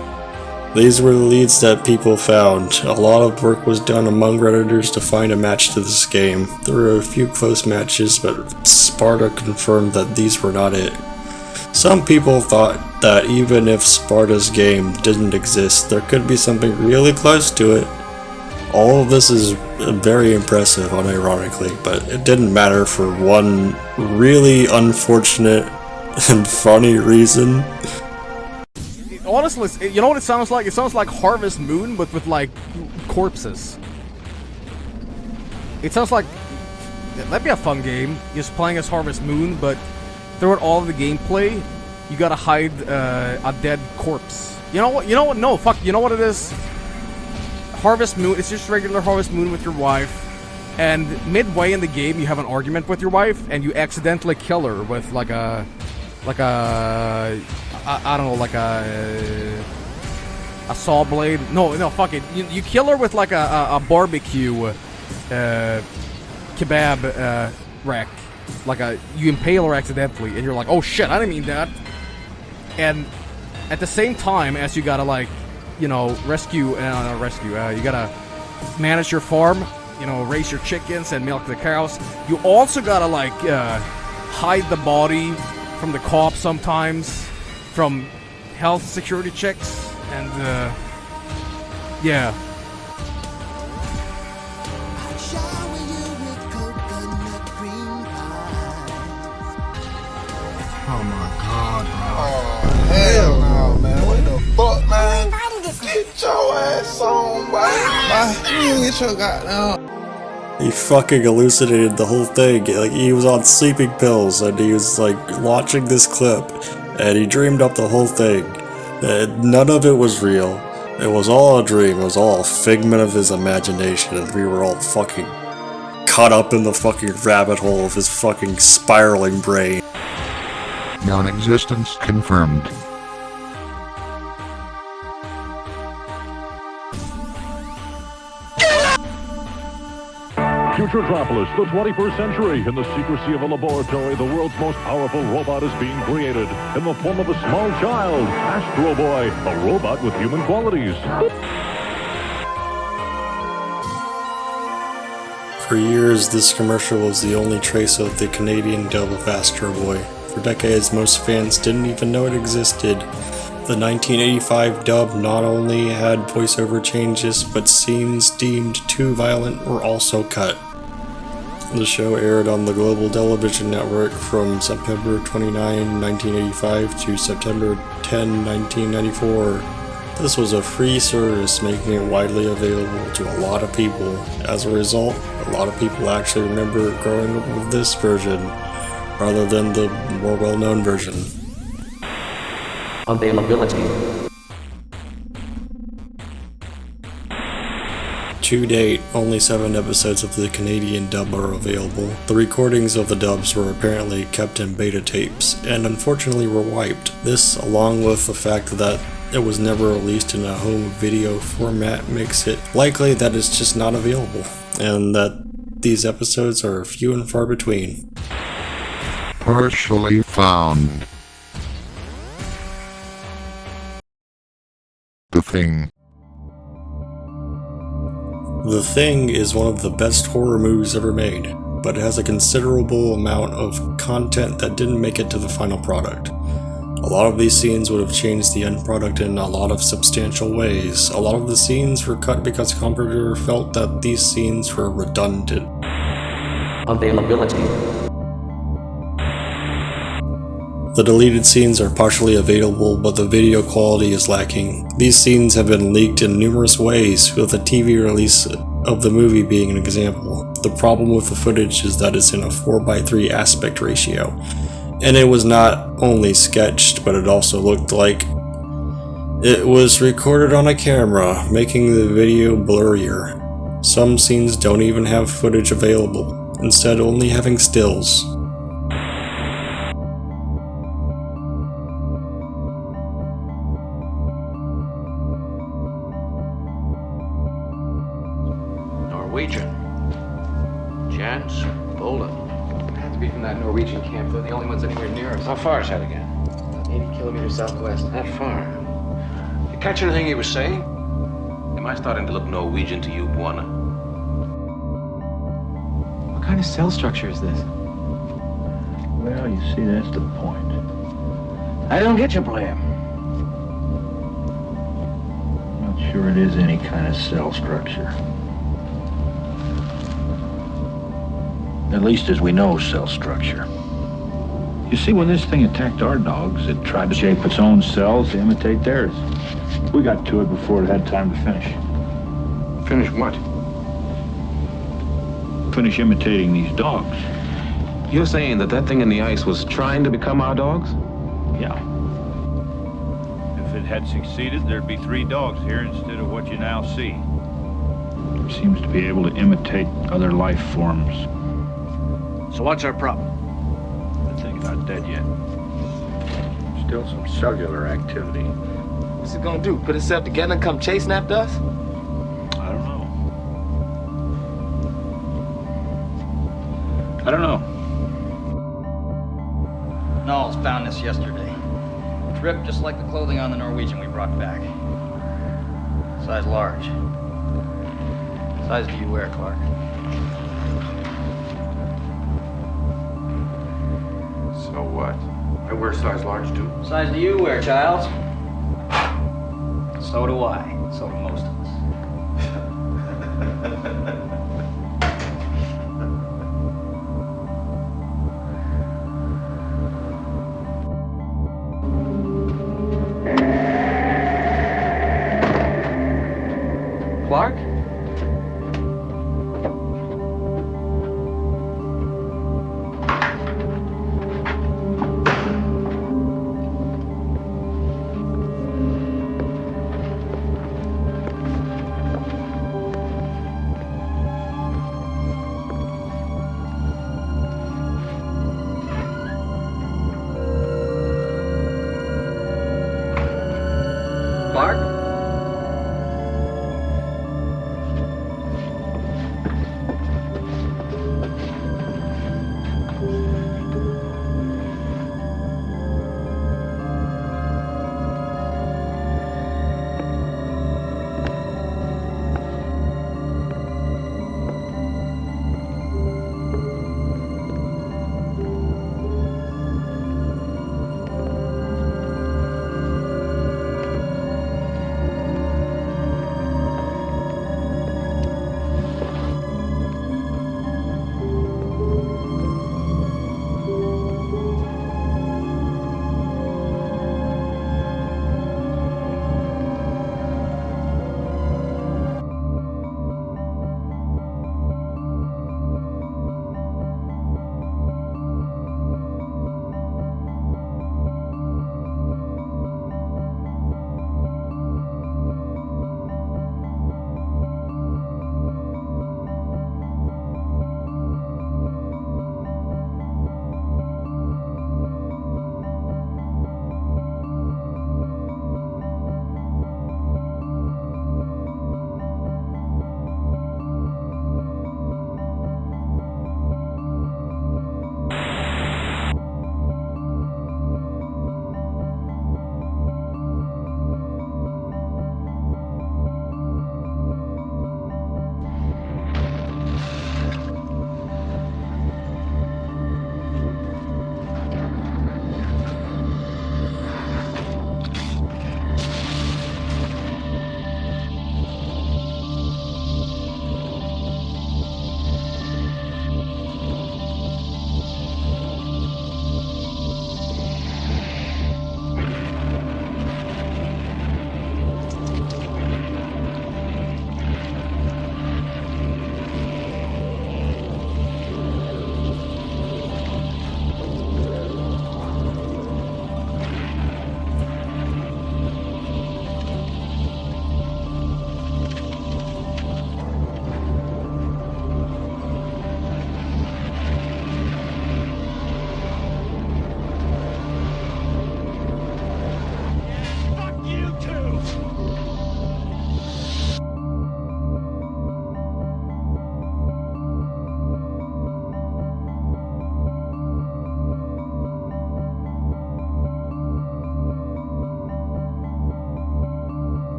S2: These were the leads that people found. A lot of work was done among Redditors to find a match to this game. There were a few close matches, but Sparta confirmed that these were not it. Some people thought that even if Sparta's game didn't exist, there could be something really close to it. All of this is very impressive, unironically, but it didn't matter for one really unfortunate and funny reason.
S21: Honestly, you know what it sounds like? It sounds like Harvest Moon, but with like corpses. It sounds like that'd be a fun game, just playing as Harvest Moon, but throughout all of the gameplay, you gotta hide a dead corpse. You know what? No, fuck. You know what it is? Harvest Moon. It's just regular Harvest Moon with your wife, and midway in the game, you have an argument with your wife, and you accidentally kill her with like a. I don't know, like a saw blade. No, fuck it. You kill her with like a barbecue kebab rack. You impale her accidentally, and you're like, oh shit, I didn't mean that. And at the same time as you gotta you gotta manage your farm, raise your chickens and milk the cows. You also gotta hide the body from the cops sometimes, from health security checks, and yeah.
S22: Oh my god, bro. Oh, hell no, man. What the fuck, man?
S1: Get your ass on, boy. Get your goddamn.
S2: He fucking hallucinated the whole thing. Like, he was on sleeping pills and he was like watching this clip and he dreamed up the whole thing. None of it was real. It was all a dream. It was all a figment of his imagination, and we were all fucking caught up in the fucking rabbit hole of his fucking spiraling brain.
S5: Non-existence confirmed.
S22: Futuretropolis, the 21st century. In the secrecy of a laboratory, the world's most powerful robot is being created in the form of a small child, Astro Boy, a robot with human qualities.
S2: For years, this commercial was the only trace of the Canadian dub of Astro Boy. For decades, most fans didn't even know it existed. The 1985 dub not only had voiceover changes, but scenes deemed too violent were also cut. The show aired on the Global Television Network from September 29, 1985 to September 10, 1994. This was a free service, making it widely available to a lot of people. As a result, a lot of people actually remember growing up with this version, rather than the more well-known version.
S11: Availability.
S2: To date, only 7 episodes of the Canadian dub are available. The recordings of the dubs were apparently kept in beta tapes, and unfortunately were wiped. This, along with the fact that it was never released in a home video format, makes it likely that it's just not available, and that these episodes are few and far between.
S5: Partially found. The Thing.
S2: The Thing is one of the best horror movies ever made, but it has a considerable amount of content that didn't make it to the final product. A lot of these scenes would have changed the end product in a lot of substantial ways. A lot of the scenes were cut because Computer felt that these scenes were redundant.
S11: Availability.
S2: The deleted scenes are partially available, but the video quality is lacking. These scenes have been leaked in numerous ways, with a TV release of the movie being an example. The problem with the footage is that it's in a 4:3 aspect ratio, and it was not only sketched, but it also looked like it was recorded on a camera, making the video blurrier. Some scenes don't even have footage available, instead only having stills.
S23: Norwegian. Jens, Poland.
S24: Had to be from that Norwegian camp. They're the only ones anywhere near us.
S23: How far is that again?
S24: 80 kilometers southwest.
S23: That far. You catch anything he was saying? Am I starting to look Norwegian to you, Buona?
S24: What kind of cell structure is this?
S25: Well, you see, that's the point.
S23: I don't get your plan.
S25: I'm not sure it is any kind of cell structure. At least as we know cell structure. You see, when this thing attacked our dogs, it tried to shape its own cells to imitate theirs. We got to it before it had time to finish.
S23: Finish what?
S25: Finish imitating these dogs.
S23: You're saying that that thing in the ice was trying to become our dogs?
S25: Yeah. If it had succeeded, there'd be 3 dogs here instead of what you now see. It seems to be able to imitate other life forms.
S23: So what's our problem?
S25: The thing's not dead yet. Still some cellular activity.
S24: What's it gonna do? Put itself together and come chasing after us?
S25: I don't know. I don't know.
S26: Knowles found this yesterday. It's ripped just like the clothing on the Norwegian we brought back. Size large. Size do you wear, Clark?
S23: So what? I wear size large too.
S26: Size do you wear, Childs? So do I. So do most of us.
S24: Clark? Clark?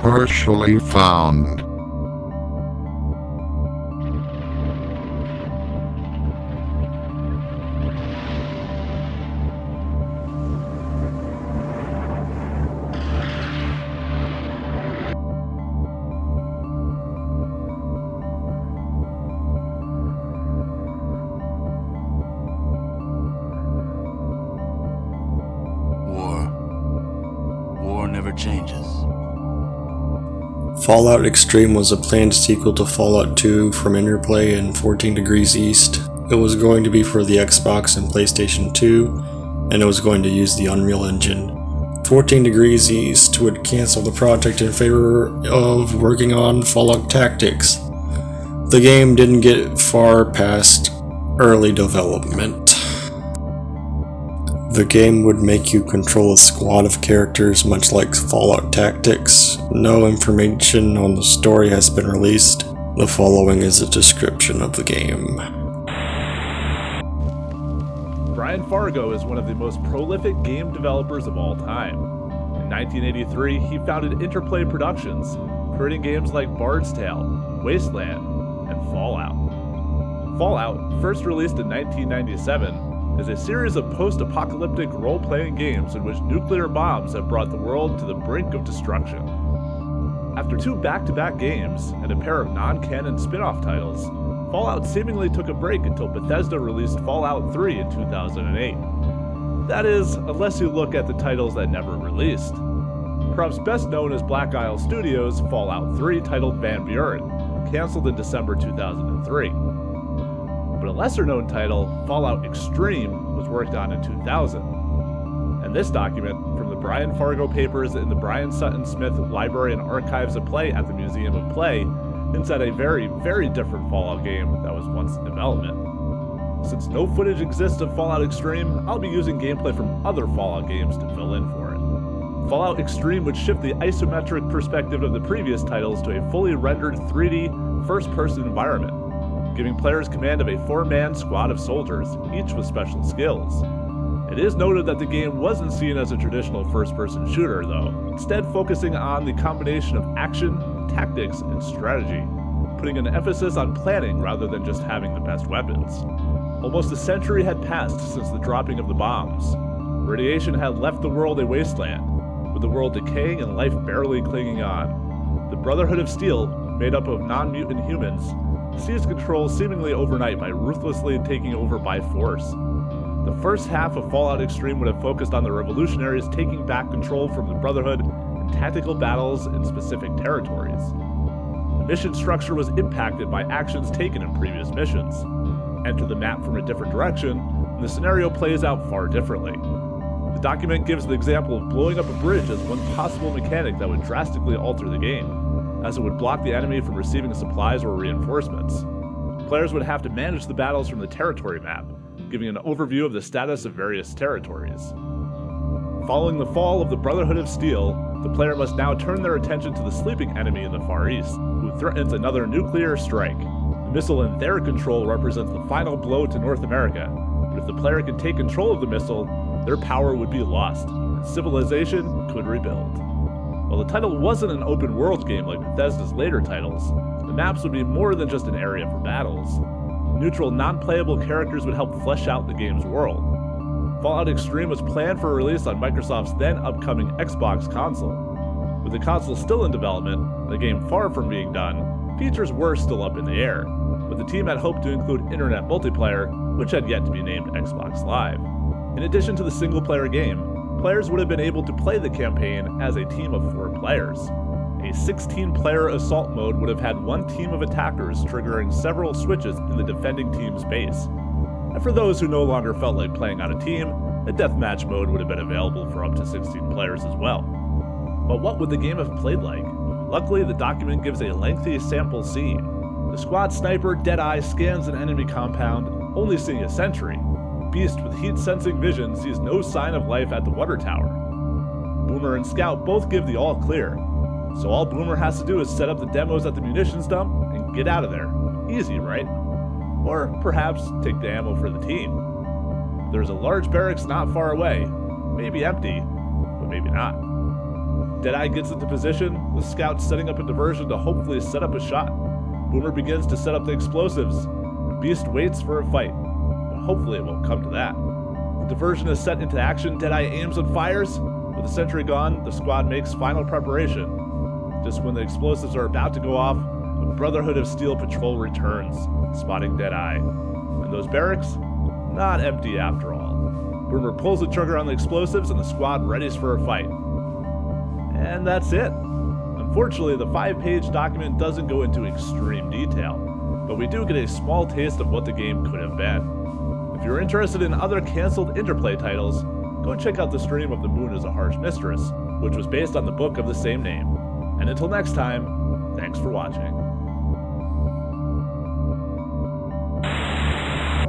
S5: Partially found.
S3: War never changes.
S2: Fallout Extreme was a planned sequel to Fallout 2 from Interplay and 14 Degrees East. It was going to be for the Xbox and PlayStation 2, and it was going to use the Unreal Engine. 14 Degrees East would cancel the project in favor of working on Fallout Tactics. The game didn't get far past early development. The game would make you control a squad of characters much like Fallout Tactics. No information on the story has been released. The following is a description of the game.
S4: Brian Fargo is one of the most prolific game developers of all time. In 1983, he founded Interplay Productions, creating games like Bard's Tale, Wasteland, and Fallout. Fallout, first released in 1997, is a series of post-apocalyptic role-playing games in which nuclear bombs have brought the world to the brink of destruction. After 2 back-to-back games and a pair of non-canon spin-off titles, Fallout seemingly took a break until Bethesda released Fallout 3 in 2008. That is, unless you look at the titles that never released. Perhaps best known as Black Isle Studios' Fallout 3 titled Van Buren, cancelled in December 2003. But a lesser-known title, Fallout Extreme, was worked on in 2000. And this document, from the Brian Fargo papers in the Brian Sutton Smith Library and Archives of Play at the Museum of Play, hints at a very, very different Fallout game that was once in development. Since no footage exists of Fallout Extreme, I'll be using gameplay from other Fallout games to fill in for it. Fallout Extreme would shift the isometric perspective of the previous titles to a fully rendered 3D, first-person environment, giving players command of a 4-man squad of soldiers, each with special skills. It is noted that the game wasn't seen as a traditional first-person shooter, though, instead focusing on the combination of action, tactics, and strategy, putting an emphasis on planning rather than just having the best weapons. Almost a century had passed since the dropping of the bombs. Radiation had left the world a wasteland, with the world decaying and life barely clinging on. The Brotherhood of Steel, made up of non-mutant humans, seized control seemingly overnight by ruthlessly taking over by force. The first half of Fallout Extreme would have focused on the revolutionaries taking back control from the Brotherhood and tactical battles in specific territories. The mission structure was impacted by actions taken in previous missions. Enter the map from a different direction, and the scenario plays out far differently. The document gives the example of blowing up a bridge as one possible mechanic that would drastically alter the game, as it would block the enemy from receiving supplies or reinforcements. Players would have to manage the battles from the territory map, giving an overview of the status of various territories. Following the fall of the Brotherhood of Steel, the player must now turn their attention to the sleeping enemy in the Far East, who threatens another nuclear strike. The missile in their control represents the final blow to North America, but if the player can take control of the missile, their power would be lost, and civilization could rebuild. While the title wasn't an open world game like Bethesda's later titles, the maps would be more than just an area for battles. Neutral, non-playable characters would help flesh out the game's world. Fallout Extreme was planned for release on Microsoft's then upcoming Xbox console. With the console still in development, and the game far from being done, features were still up in the air, but the team had hoped to include internet multiplayer, which had yet to be named Xbox Live. In addition to the single-player game, players would have been able to play the campaign as a team of 4 players. A 16-player assault mode would have had one team of attackers triggering several switches in the defending team's base. And for those who no longer felt like playing on a team, a deathmatch mode would have been available for up to 16 players as well. But what would the game have played like? Luckily, the document gives a lengthy sample scene. The squad sniper, Deadeye, scans an enemy compound, only seeing a sentry. Beast with heat-sensing vision sees no sign of life at the water tower. Boomer and Scout both give the all clear, so all Boomer has to do is set up the demos at the munitions dump and get out of there. Easy, right? Or perhaps take the ammo for the team. There's a large barracks not far away, maybe empty, but maybe not. Deadeye gets into position, with Scout setting up a diversion to hopefully set up a shot. Boomer begins to set up the explosives, and Beast waits for a fight. Hopefully it won't come to that. The diversion is set into action, Deadeye aims and fires. With the sentry gone, the squad makes final preparation. Just when the explosives are about to go off, the Brotherhood of Steel patrol returns, spotting Deadeye. And those barracks? Not empty after all. Boomer pulls the trigger on the explosives and the squad readies for a fight. And that's it. Unfortunately, the 5-page document doesn't go into extreme detail, but we do get a small taste of what the game could have been. If you're interested in other cancelled Interplay titles, go check out the stream of The Moon is a Harsh Mistress, which was based on the book of the same name. And until next time, thanks for watching.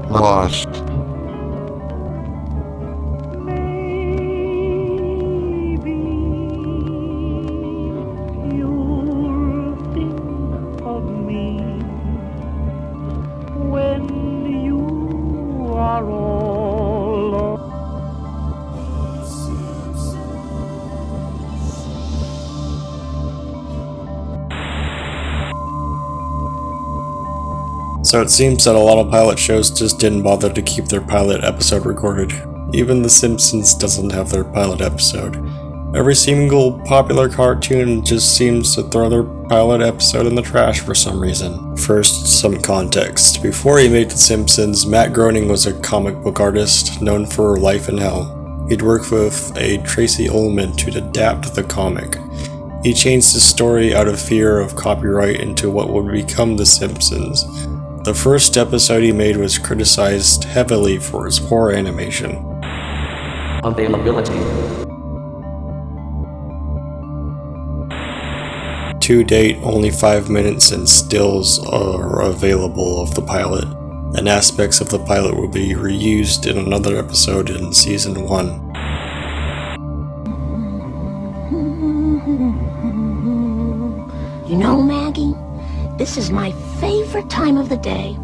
S5: Lost.
S2: So it seems that a lot of pilot shows just didn't bother to keep their pilot episode recorded. Even The Simpsons doesn't have their pilot episode. Every single popular cartoon just seems to throw their pilot episode in the trash for some reason. First, some context. Before he made The Simpsons, Matt Groening was a comic book artist known for Life in Hell. He'd worked with a Tracy Ullman to adapt the comic. He changed the story out of fear of copyright into what would become The Simpsons. The first episode he made was criticized heavily for its poor animation.
S11: Availability.
S2: To date, only 5 minutes and stills are available of the pilot, and aspects of the pilot will be reused in another episode in Season 1.
S3: You know, Maggie, this is my favorite time of the day.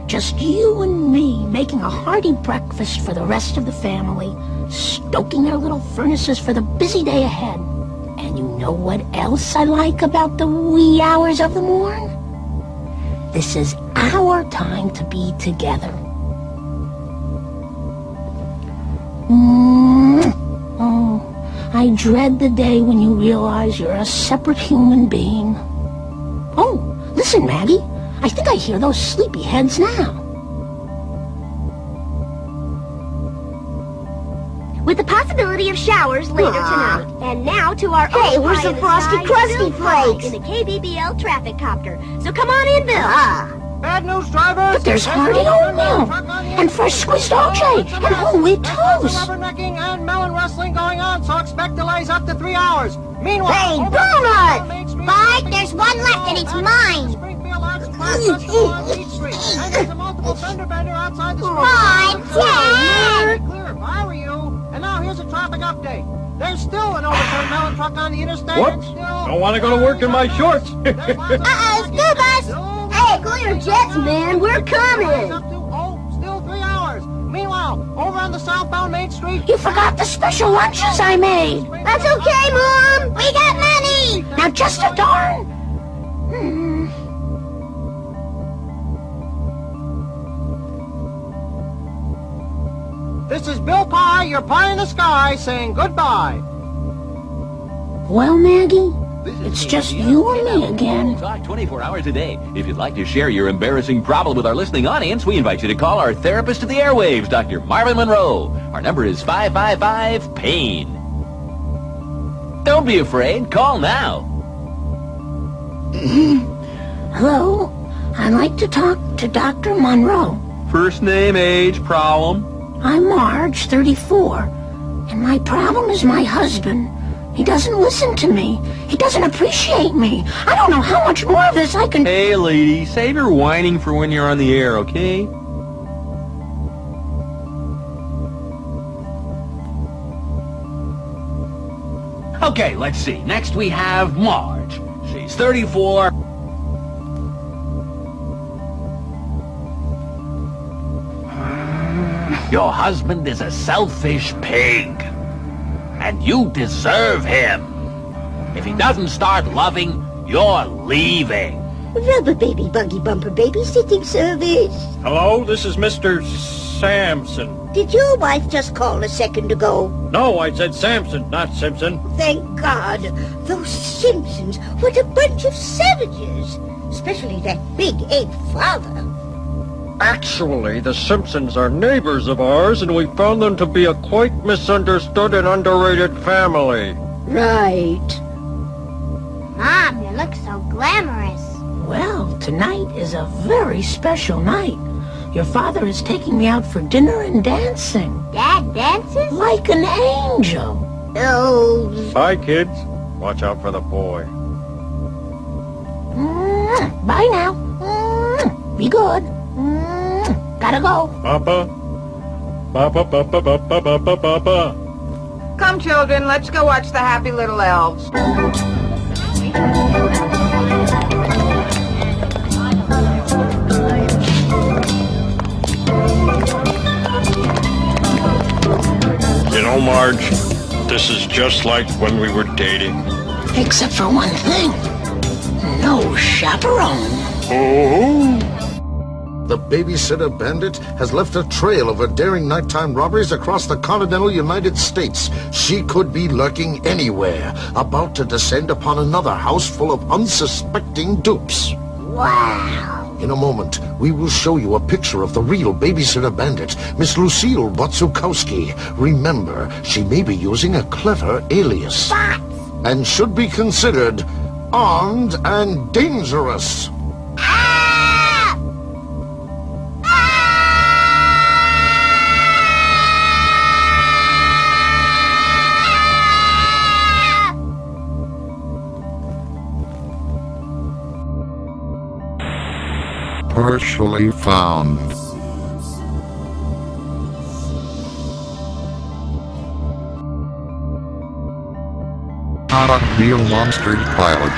S3: Just you and me making a hearty breakfast for the rest of the family, stoking their little furnaces for the busy day ahead. And you know what else I like about the wee hours of the morn? This is our time to be together. Oh, I dread the day when you realize you're a separate human being. Oh, listen, Maggie. I think I hear those sleepy heads now.
S6: With the possibility of showers later tonight. And now to our
S3: Hey,
S6: own
S3: where's
S6: pie
S3: the
S6: in
S3: Frosty
S6: sky,
S3: Krusty
S6: Bill Nye
S3: Flakes?
S6: in the KBBL traffic copter. So come on in, Bill.
S7: Bad news, drivers!
S3: But there's hardly oatmeal, and fresh squeezed OJ, and whole wheat toast.
S7: Rubbernecking and melon wrestling going on, so expect delays up to 3 hours. Meanwhile,
S6: Hey, donut! Mike, there's one left, and it's mine.
S7: Come Dad! Clear if I were you. And now here's a traffic update. There's still an overturned melon truck on the interstate. Whoops! Don't want to go to work in my shorts.
S6: Uh-oh, school bus! Hey, cool your jets, man. We're coming.
S7: Still 3 hours. Meanwhile, over on the southbound Main Street...
S3: You forgot the special lunches I made.
S6: That's okay, Mom. We got money.
S3: Now just a darn.
S7: This is Bill Pie, your pie in the sky, saying goodbye.
S3: Well, Maggie, it's just you and me again.
S9: Talk 24 hours a day. If you'd like to share your embarrassing problem with our listening audience, we invite you to call our therapist of the airwaves, Dr. Marvin Monroe. Our number is 555-PAIN. Don't be afraid. Call now.
S3: Hello, I'd like to talk to Dr. Monroe.
S9: First name, age, problem?
S3: I'm Marge, 34, and my problem is my husband. He doesn't listen to me. He doesn't appreciate me. I don't know how much more of this I can...
S9: Hey, lady, save your whining for when you're on the air, okay? Okay, let's see. Next we have Marge. She's 34. Your husband is a selfish pig. And you deserve him. If he doesn't start loving, you're leaving.
S6: Rubber baby, buggy bumper babysitting service.
S7: Hello, this is Mr. Sampson.
S6: Did your wife just call a second ago?
S7: No, I said Sampson, not Simpson.
S6: Thank God. Those Simpsons, what a bunch of savages. Especially that big ape father.
S7: Actually, the Simpsons are neighbors of ours, and we found them to be a quite misunderstood and underrated family.
S6: Right. Mom, you look so glamorous.
S3: Well, tonight is a very special night. Your father is taking me out for dinner and dancing.
S6: Dad dances?
S3: Like an angel.
S6: Oh.
S7: Bye, kids. Watch out for the boy.
S3: Bye now. Be good. Gotta go.
S7: Papa. Papa, papa, papa, papa, papa.
S12: Come, children, let's go watch the happy little elves.
S7: You know, Marge, this is just like when we were dating.
S3: Except for one thing. No chaperone.
S7: Oh.
S10: The babysitter bandit has left a trail of her daring nighttime robberies across the continental United States. She could be lurking anywhere, about to descend upon another house full of unsuspecting dupes.
S6: Wow!
S10: In a moment, we will show you a picture of the real babysitter bandit, Miss Lucille Botzukowski. Remember, she may be using a clever alias. And should be considered armed and dangerous.
S5: Partially found. Not a real monsters pilot.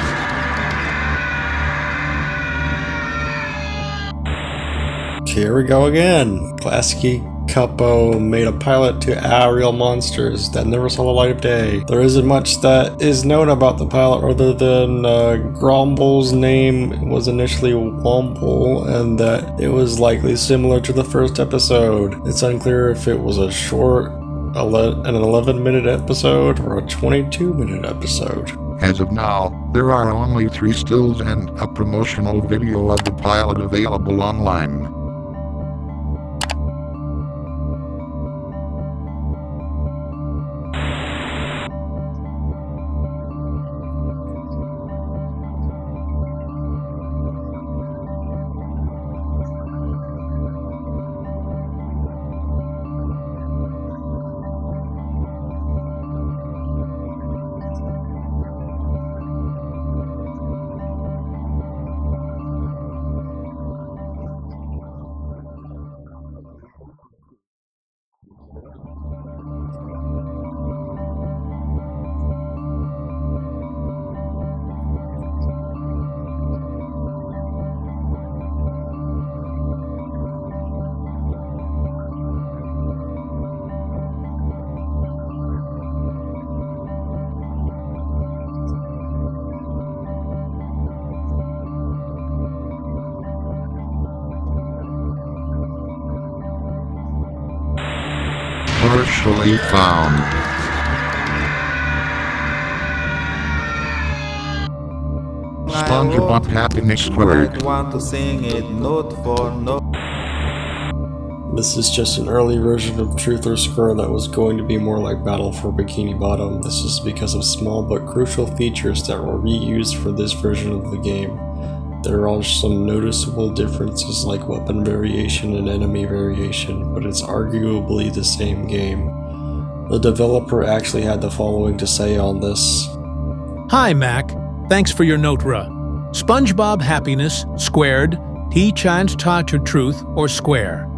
S2: Here we go again. Klasky Capo made a pilot to Real Monsters that never saw the light of day. There isn't much that is known about the pilot other than Gromble's name was initially Womble and that it was likely similar to the first episode. It's unclear if it was a short, an 11-minute episode or a 22-minute episode.
S5: As of now, there are only 3 stills and a promotional video of the pilot available online. Partially found. Spongebob happiness squared.
S1: Want to sing it note for note.
S2: This is just an early version of Truth or Square that was going to be more like Battle for Bikini Bottom. This is because of small but crucial features that were reused for this version of the game. There are some noticeable differences like weapon variation and enemy variation, but it's arguably the same game. The developer actually had the following to say on this.
S13: Hi Mac, thanks for your note-ra. SpongeBob Happiness, Squared, He-Chant Taught Your Truth, or Square.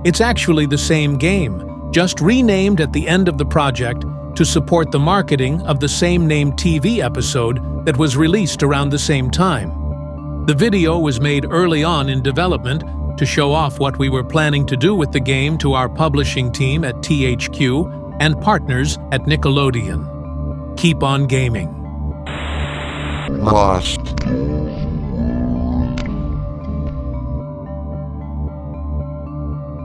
S13: It's actually the same game, just renamed at the end of the project to support the marketing of the same-named TV episode that was released around the same time. The video was made early on in development to show off what we were planning to do with the game to our publishing team at THQ and partners at Nickelodeon. Keep on gaming.
S5: Lost.